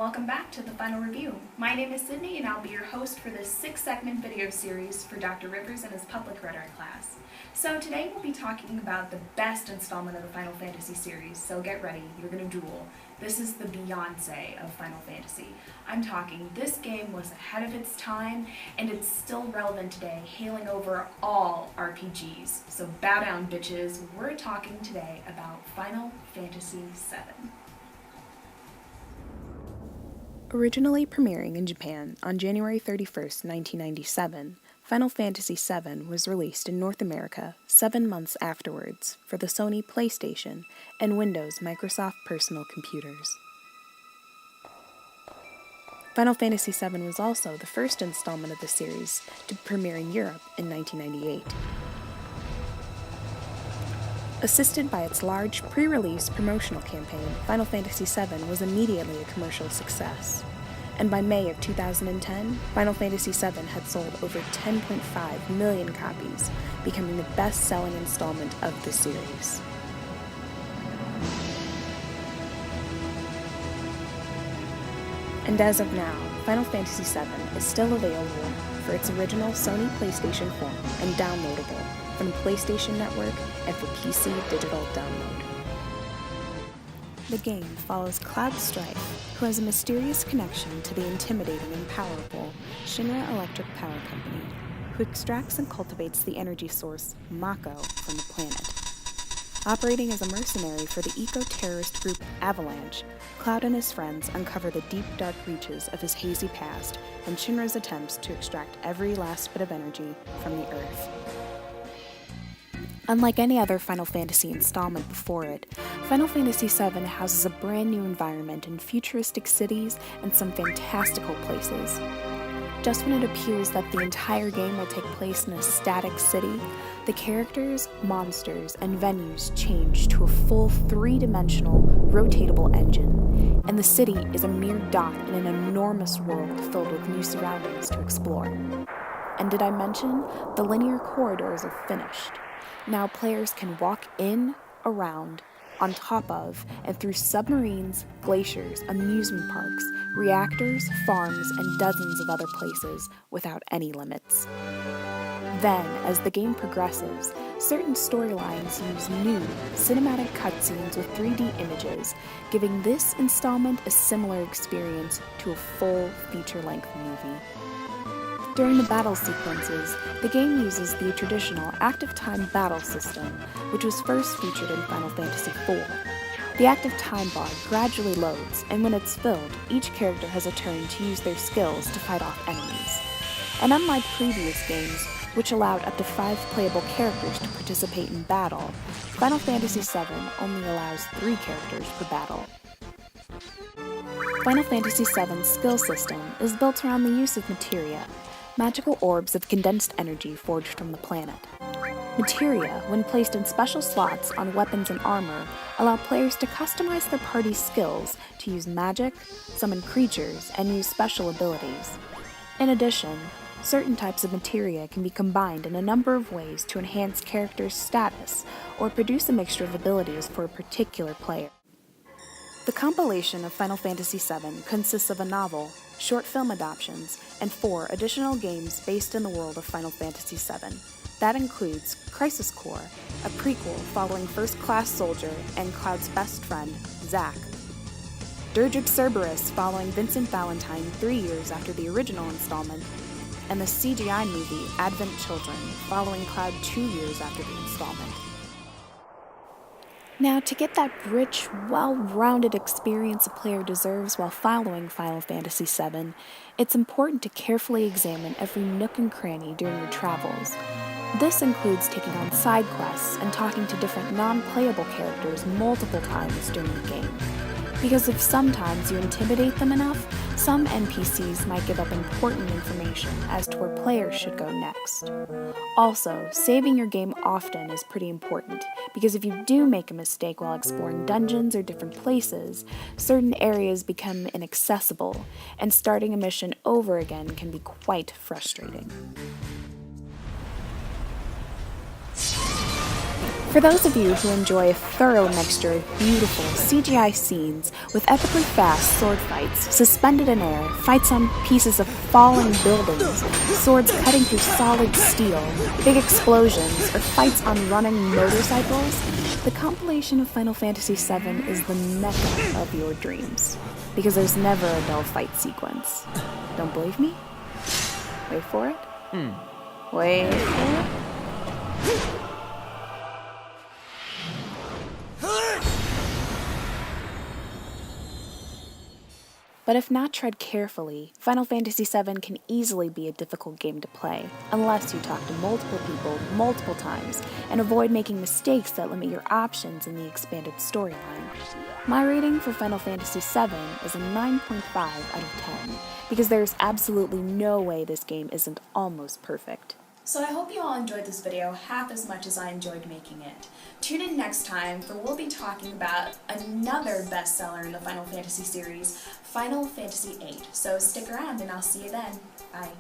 welcome back to the final review. My name is Sydney and I'll be your host for this 6-segment video series for Dr. Rivers and his public rhetoric class. So today we'll be talking about the best installment of the Final Fantasy series, so get ready, you're gonna drool. This is the Beyonce of Final Fantasy. I'm talking, this game was ahead of its time and it's still relevant today, hailing over all RPGs. So bow down bitches, we're talking today about Final Fantasy VII. Originally premiering in Japan on January 31st, 1997, Final Fantasy VII was released in North America 7 months afterwards for the Sony PlayStation and Windows Microsoft personal computers. Final Fantasy VII was also the first installment of the series to premiere in Europe in 1998. Assisted by its large pre-release promotional campaign, Final Fantasy VII was immediately a commercial success. And by May of 2010, Final Fantasy VII had sold over 10.5 million copies, becoming the best-selling installment of the series. And as of now, Final Fantasy VII is still available for its original Sony PlayStation form and downloadable from the PlayStation Network and for PC digital download. The game follows Cloud Strife, who has a mysterious connection to the intimidating and powerful Shinra Electric Power Company, who extracts and cultivates the energy source Mako from the planet. Operating as a mercenary for the eco-terrorist group Avalanche, Cloud and his friends uncover the deep, dark reaches of his hazy past and Shinra's attempts to extract every last bit of energy from the Earth. Unlike any other Final Fantasy installment before it, Final Fantasy VII houses a brand new environment in futuristic cities and some fantastical places. Just when it appears that the entire game will take place in a static city, the characters, monsters, and venues change to a full 3-dimensional, rotatable engine, and the city is a mere dot in an enormous world filled with new surroundings to explore. And did I mention, the linear corridors are finished. Now players can walk in, around, on top of, and through submarines, glaciers, amusement parks, reactors, farms, and dozens of other places without any limits. Then, as the game progresses, certain storylines use new, cinematic cutscenes with 3D images, giving this installment a similar experience to a full feature-length movie. During the battle sequences, the game uses the traditional active time battle system, which was first featured in Final Fantasy IV. The active time bar gradually loads, and when it's filled, each character has a turn to use their skills to fight off enemies. And unlike previous games, which allowed up to 5 playable characters to participate in battle, Final Fantasy VII only allows 3 characters per battle. Final Fantasy VII's skill system is built around the use of materia, magical orbs of condensed energy forged from the planet. Materia, when placed in special slots on weapons and armor, allow players to customize their party's skills to use magic, summon creatures, and use special abilities. In addition, certain types of materia can be combined in a number of ways to enhance characters' status or produce a mixture of abilities for a particular player. The compilation of Final Fantasy VII consists of a novel, short film adaptations, and 4 additional games based in the world of Final Fantasy VII. That includes Crisis Core, a prequel following First Class Soldier and Cloud's best friend, Zack. Dirge Cerberus following Vincent Valentine 3 years after the original installment, and the CGI movie Advent Children following Cloud 2 years after the installment. Now, to get that rich, well-rounded experience a player deserves while following Final Fantasy VII, it's important to carefully examine every nook and cranny during your travels. This includes taking on side quests and talking to different non-playable characters multiple times during the game. Because if sometimes you intimidate them enough, some NPCs might give up important information as to where players should go next. Also, saving your game often is pretty important, because if you do make a mistake while exploring dungeons or different places, certain areas become inaccessible, and starting a mission over again can be quite frustrating. For those of you who enjoy a thorough mixture of beautiful CGI scenes with epically fast sword fights suspended in air, fights on pieces of falling buildings, swords cutting through solid steel, big explosions, or fights on running motorcycles, the compilation of Final Fantasy VII is the mecca of your dreams. Because there's never a dull fight sequence. Don't believe me? Wait for it. Wait for it. But if not tread carefully, Final Fantasy VII can easily be a difficult game to play, unless you talk to multiple people multiple times and avoid making mistakes that limit your options in the expanded storyline. My rating for Final Fantasy VII is a 9.5 out of 10, because there's absolutely no way this game isn't almost perfect. So I hope you all enjoyed this video half as much as I enjoyed making it. Tune in next time, for we'll be talking about another bestseller in the Final Fantasy series, Final Fantasy VIII. So stick around and I'll see you then. Bye.